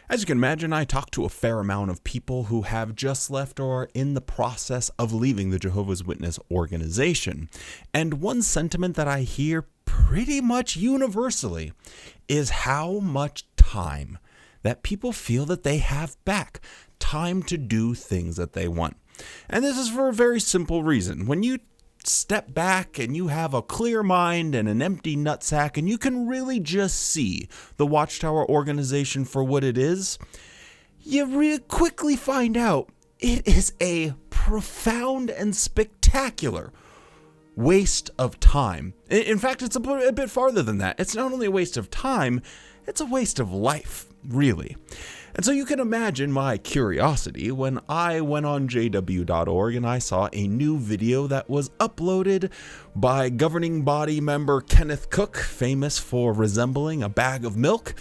As you can imagine, I talk to a fair amount of people who have just left or are in the process of leaving the Jehovah's Witness organization. And one sentiment that I hear pretty much universally is how much time that people feel that they have back. Time to do things that they want. And this is for a very simple reason. When you step back and you have a clear mind and an empty nutsack and you can really just see the Watchtower organization for what it is, you really quickly find out it is a profound and spectacular waste of time. In fact, it's a bit farther than that. It's not only a waste of time, it's a waste of life, really. And so you can imagine my curiosity when I went on jw.org and I saw a new video that was uploaded by governing body member Kenneth Cook, famous for resembling a bag of milk,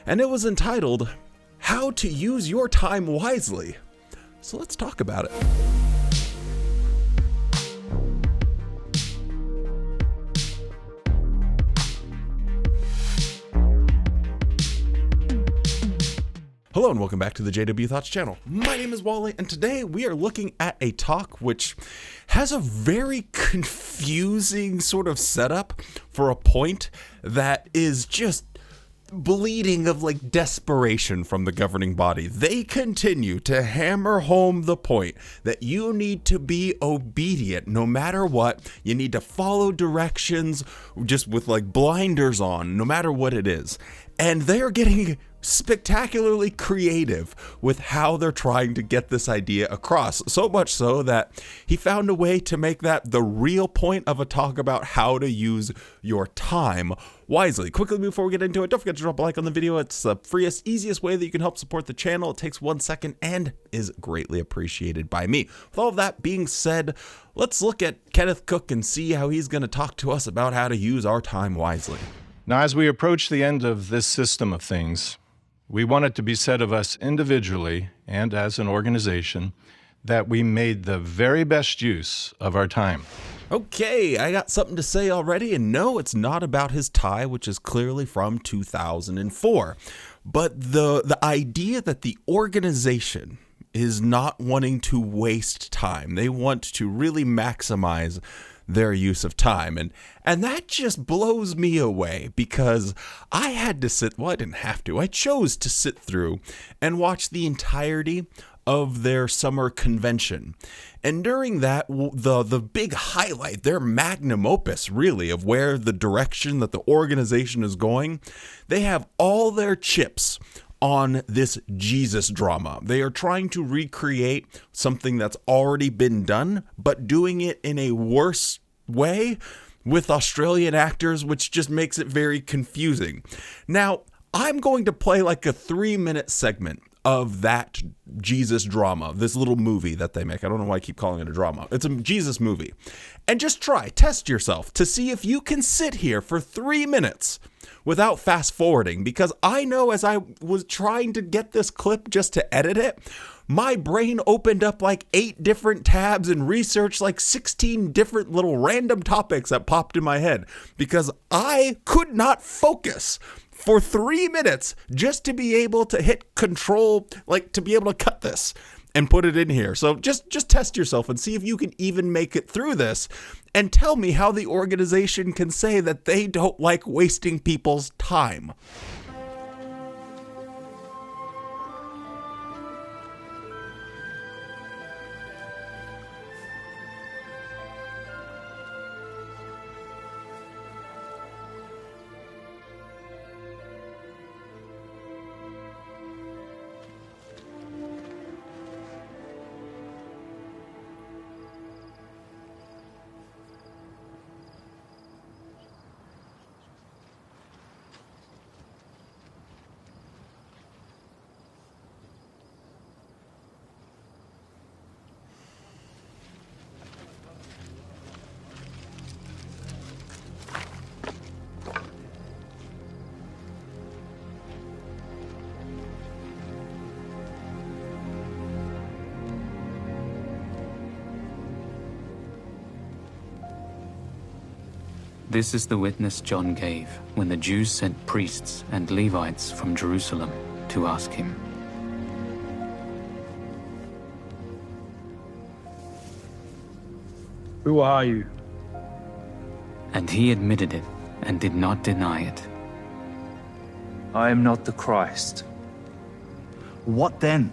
and it was entitled, "How to Use Your Time Wisely." So let's talk about it. Hello and welcome back to the JW Thoughts channel. My name is Wally and today we are looking at a talk which has a very confusing sort of setup for a point that is just bleeding of like desperation from the governing body. They continue to hammer home the point that you need to be obedient no matter what. You need to follow directions just with like blinders on, no matter what it is. And they are getting spectacularly creative with how they're trying to get this idea across. So much so that he found a way to make that the real point of a talk about how to use your time wisely. Quickly before we get into it, don't forget to drop a like on the video. It's the freest, easiest way that you can help support the channel. It takes 1 second and is greatly appreciated by me. With all of that being said, let's look at Kenneth Cook and see how he's going to talk to us about how to use our time wisely. Now, as we approach the end of this system of things, we want it to be said of us individually and as an organization that we made the very best use of our time. Okay, I got something to say already, and no, it's not about his tie, which is clearly from 2004. But the idea that the organization is not wanting to waste time. They want to really maximize their use of time. And that just blows me away because I had to sit, well, I didn't have to, I chose to sit through and watch the entirety of their summer convention. And during that, the big highlight, their magnum opus really of where the direction that the organization is going, they have all their chips on this Jesus drama. They are trying to recreate something that's already been done, but doing it in a worse way with Australian actors, which just makes it very confusing. Now, I'm going to play like a 3-minute segment of that Jesus drama, this little movie that they make. I don't know why I keep calling it a drama. It's a Jesus movie. And just test yourself to see if you can sit here for 3 minutes without fast forwarding, because I know as I was trying to get this clip just to edit it, my brain opened up like 8 different tabs and researched like 16 different little random topics that popped in my head because I could not focus for 3 minutes just to be able to hit control, like to be able to cut this and put it in here. So just test yourself and see if you can even make it through this and tell me how the organization can say that they don't like wasting people's time. This is the witness John gave when the Jews sent priests and Levites from Jerusalem to ask him, Who are you? And he admitted it and did not deny it. I am not the Christ. What then?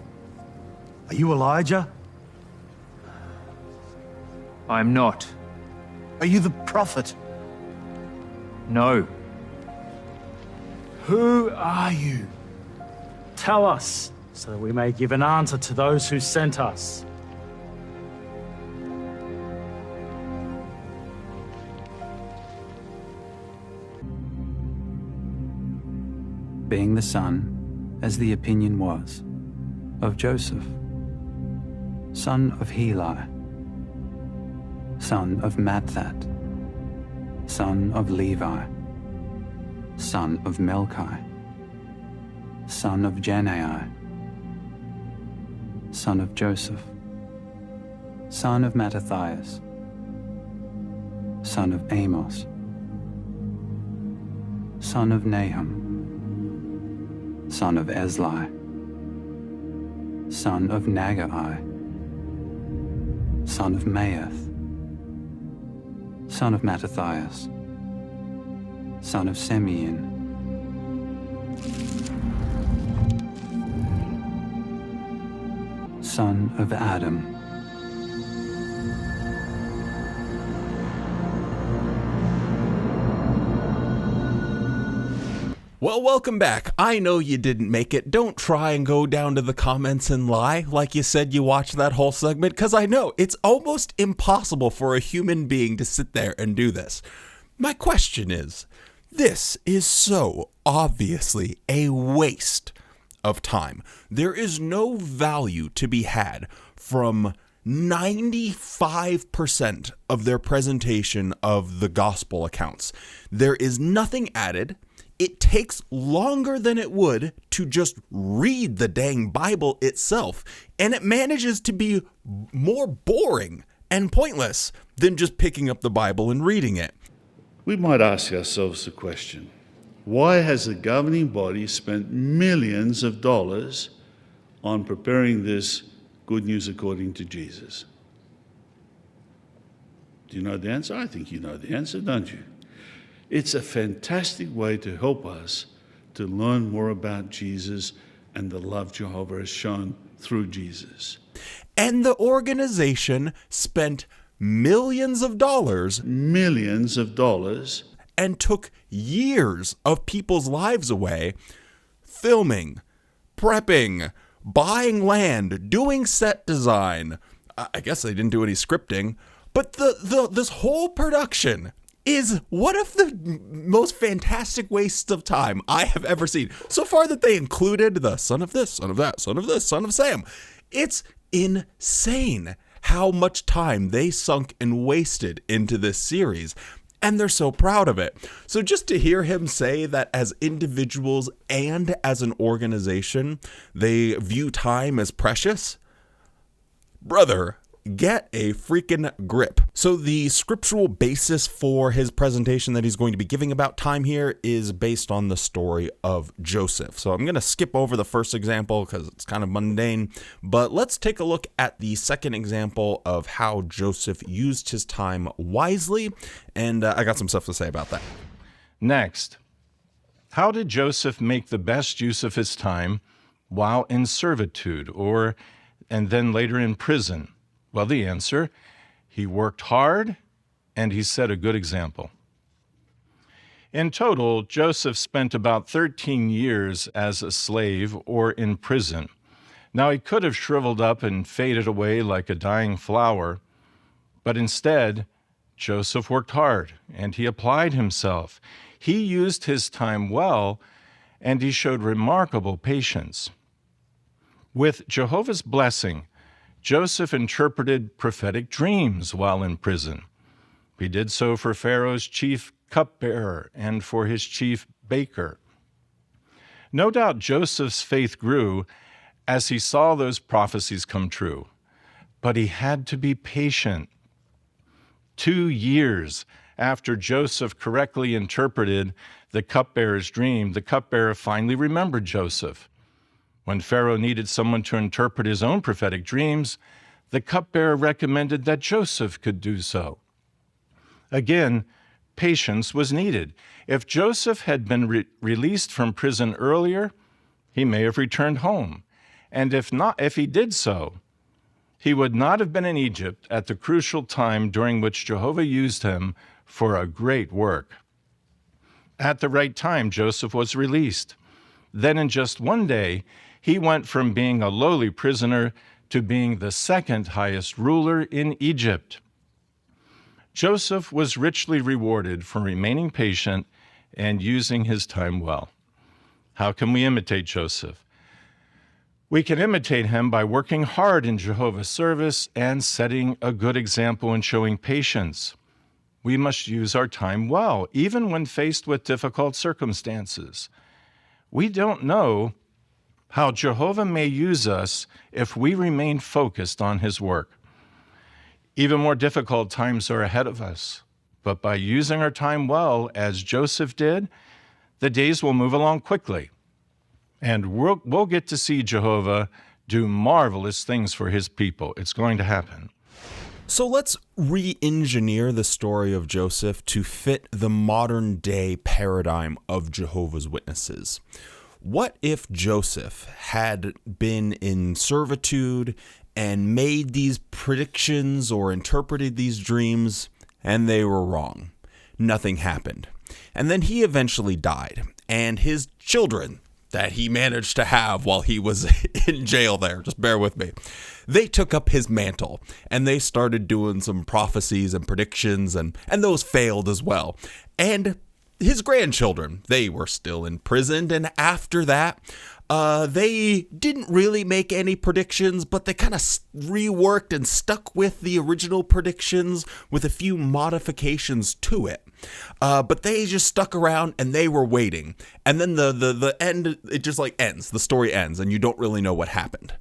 Are you Elijah? I am not. Are you the prophet? No. Who are you? Tell us, so that we may give an answer to those who sent us. Being the son, as the opinion was, of Joseph, son of Heli, son of Matthat, son of Levi, son of Melchi, son of Janai, son of Joseph, son of Mattathias, son of Amos, son of Nahum, son of Esli, son of Nagai, son of Maath, son of Mattathias, son of Simeon, son of Adam, Well, welcome back. I know you didn't make it. Don't try and go down to the comments and lie like you said you watched that whole segment, because I know it's almost impossible for a human being to sit there and do this. My question is, this is so obviously a waste of time. There is no value to be had from 95% of their presentation of the gospel accounts. There is nothing added. It takes longer than it would to just read the dang Bible itself, and it manages to be more boring and pointless than just picking up the Bible and reading it. We might ask ourselves the question, why has the governing body spent millions of dollars on preparing this good news according to Jesus? Do you know the answer? I think you know the answer, don't you? It's a fantastic way to help us to learn more about Jesus and the love Jehovah has shown through Jesus. And the organization spent millions of dollars, and took years of people's lives away, filming, prepping, buying land, doing set design. I guess they didn't do any scripting, but this whole production is one of the most fantastic wastes of time I have ever seen. So far that they included the son of this, son of that, son of this, son of Sam. It's insane how much time they sunk and wasted into this series. And they're so proud of it. So just to hear him say that as individuals and as an organization, they view time as precious, brother, get a freaking grip. So the scriptural basis for his presentation that he's going to be giving about time here is based on the story of Joseph. So I'm going to skip over the first example because it's kind of mundane, but let's take a look at the second example of how Joseph used his time wisely, and I got some stuff to say about that. Next, how did Joseph make the best use of his time while in servitude and then later in prison? Well, the answer, he worked hard and he set a good example. In total, Joseph spent about 13 years as a slave or in prison. Now, he could have shriveled up and faded away like a dying flower, but instead, Joseph worked hard and he applied himself. He used his time well and he showed remarkable patience. With Jehovah's blessing, Joseph interpreted prophetic dreams while in prison. He did so for Pharaoh's chief cupbearer and for his chief baker. No doubt Joseph's faith grew as he saw those prophecies come true, but he had to be patient. 2 years after Joseph correctly interpreted the cupbearer's dream, the cupbearer finally remembered Joseph. When Pharaoh needed someone to interpret his own prophetic dreams, the cupbearer recommended that Joseph could do so. Again, patience was needed. If Joseph had been released from prison earlier, he may have returned home. And if he did so, he would not have been in Egypt at the crucial time during which Jehovah used him for a great work. At the right time, Joseph was released. Then in just one day, he went from being a lowly prisoner to being the second highest ruler in Egypt. Joseph was richly rewarded for remaining patient and using his time well. How can we imitate Joseph? We can imitate him by working hard in Jehovah's service and setting a good example in showing patience. We must use our time well, even when faced with difficult circumstances. We don't know how Jehovah may use us if we remain focused on his work. Even more difficult times are ahead of us, but by using our time well, as Joseph did, the days will move along quickly, and we'll get to see Jehovah do marvelous things for his people. It's going to happen. So let's re-engineer the story of Joseph to fit the modern day paradigm of Jehovah's Witnesses. What if Joseph had been in servitude and made these predictions or interpreted these dreams and they were wrong? Nothing happened. And then he eventually died, and his children that he managed to have while he was in jail there, just bear with me, they took up his mantle and they started doing some prophecies and predictions, and those failed as well. And his grandchildren, they were still imprisoned, and after that, they didn't really make any predictions, but they kind of reworked and stuck with the original predictions with a few modifications to it. But they just stuck around and they were waiting. And then the end, it just like ends. The story ends and you don't really know what happened.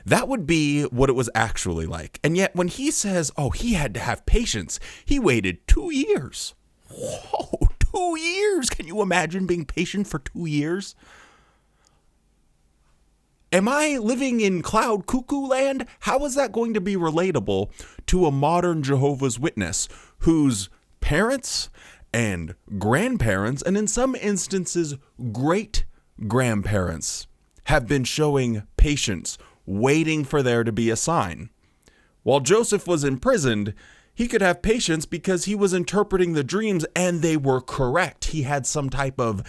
That would be what it was actually like. And yet when he says, oh, he had to have patience, he waited 2 years. Whoa, 2 years. Can you imagine being patient for 2 years? Am I living in cloud cuckoo land? How is that going to be relatable to a modern Jehovah's Witness whose parents and grandparents, and in some instances, great-grandparents, have been showing patience, waiting for there to be a sign? While Joseph was imprisoned, he could have patience because he was interpreting the dreams and they were correct. He had some type of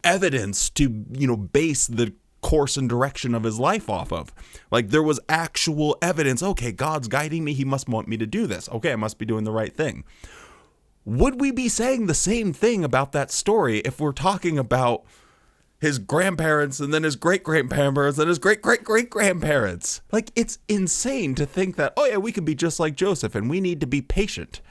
evidence to, base the course and direction of his life off of. Like there was actual evidence. Okay, God's guiding me. He must want me to do this. Okay, I must be doing the right thing. Would we be saying the same thing about that story if we're talking about his grandparents and then his great-grandparents and his great-great-great-grandparents? Like, it's insane to think that, oh yeah, we could be just like Joseph and we need to be patient.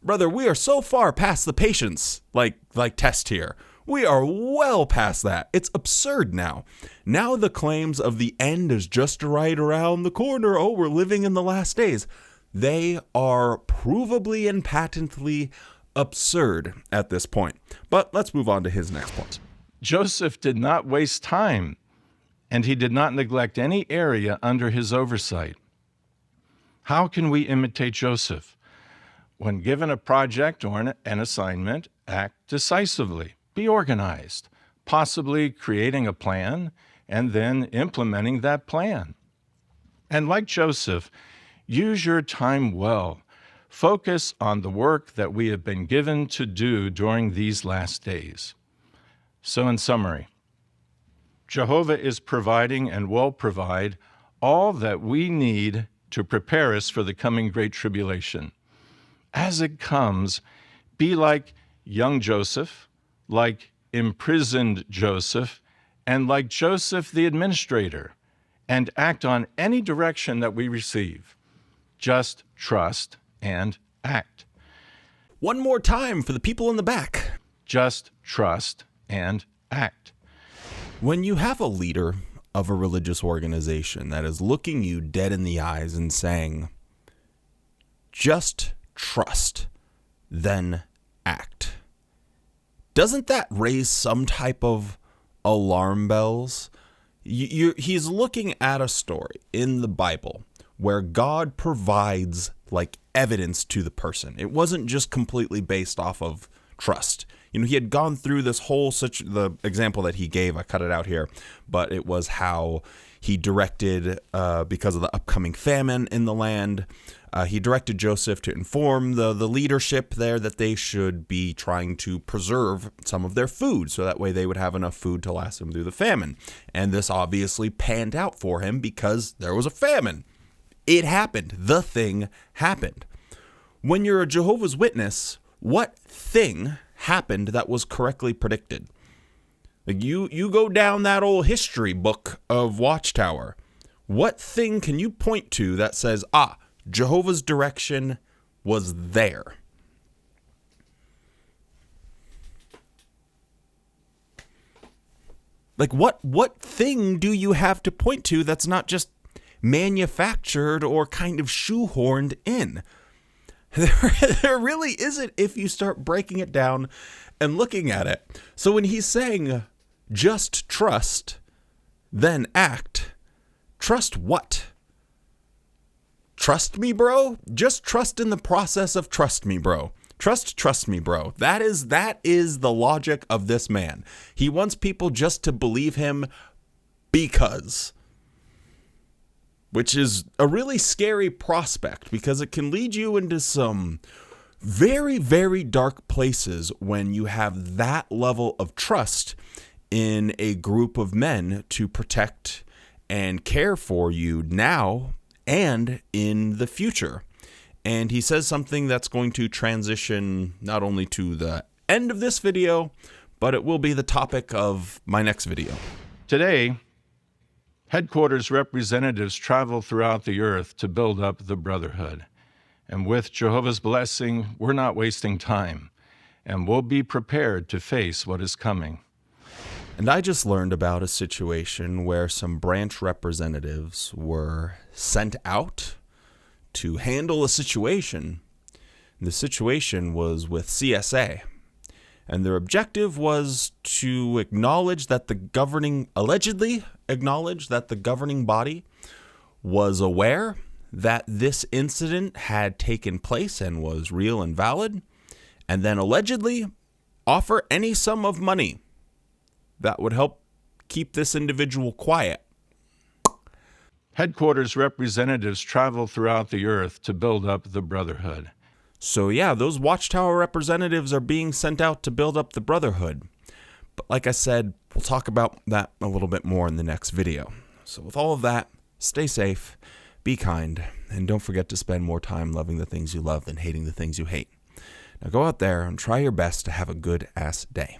Brother, we are so far past the patience like test here. We are well past that. It's absurd now. Now the claims of the end is just right around the corner. Oh, we're living in the last days. They are provably and patently absurd at this point. But let's move on to his next point. Joseph did not waste time, and he did not neglect any area under his oversight. How can we imitate Joseph? When given a project or an assignment, act decisively. Be organized, possibly creating a plan and then implementing that plan. And like Joseph, use your time well. Focus on the work that we have been given to do during these last days. So in summary, Jehovah is providing and will provide all that we need to prepare us for the coming great tribulation. As it comes, be like young Joseph, like imprisoned Joseph, and like Joseph the administrator, and act on any direction that we receive. Just trust and act. One more time for the people in the back. Just trust and act. When you have a leader of a religious organization that is looking you dead in the eyes and saying, just trust, then act, doesn't that raise some type of alarm bells? He's looking at a story in the Bible where God provides like evidence to the person. It wasn't just completely based off of trust. He had gone through this whole the example that he gave, I cut it out here, but it was how he directed, because of the upcoming famine in the land, he directed Joseph to inform the leadership there that they should be trying to preserve some of their food so that way they would have enough food to last them through the famine. And this obviously panned out for him because there was a famine. It happened. The thing happened. When you're a Jehovah's Witness, what thing happened that was correctly predicted? Like you go down that old history book of Watchtower. What thing can you point to that says, Jehovah's direction was there? Like what thing do you have to point to that's not just manufactured or kind of shoehorned in? There really isn't if you start breaking it down and looking at it. So when he's saying just trust, then act, trust what? Trust me, bro? Just trust in the process of trust me, bro. Trust me, bro. That is the logic of this man. He wants people just to believe him because. Which is a really scary prospect because it can lead you into some very, very dark places when you have that level of trust in a group of men to protect and care for you now and in the future. And he says something that's going to transition not only to the end of this video, but it will be the topic of my next video. Today, headquarters representatives travel throughout the earth to build up the brotherhood. And with Jehovah's blessing, we're not wasting time, and we'll be prepared to face what is coming. And I just learned about a situation where some branch representatives were sent out to handle a situation. The situation was with CSA. And their objective was to allegedly acknowledge that the governing body was aware that this incident had taken place and was real and valid, and then allegedly offer any sum of money that would help keep this individual quiet. Headquarters representatives travel throughout the earth to build up the brotherhood. So yeah, those Watchtower representatives are being sent out to build up the brotherhood. But like I said, we'll talk about that a little bit more in the next video. So with all of that, stay safe, be kind, and don't forget to spend more time loving the things you love than hating the things you hate. Now go out there and try your best to have a good-ass day.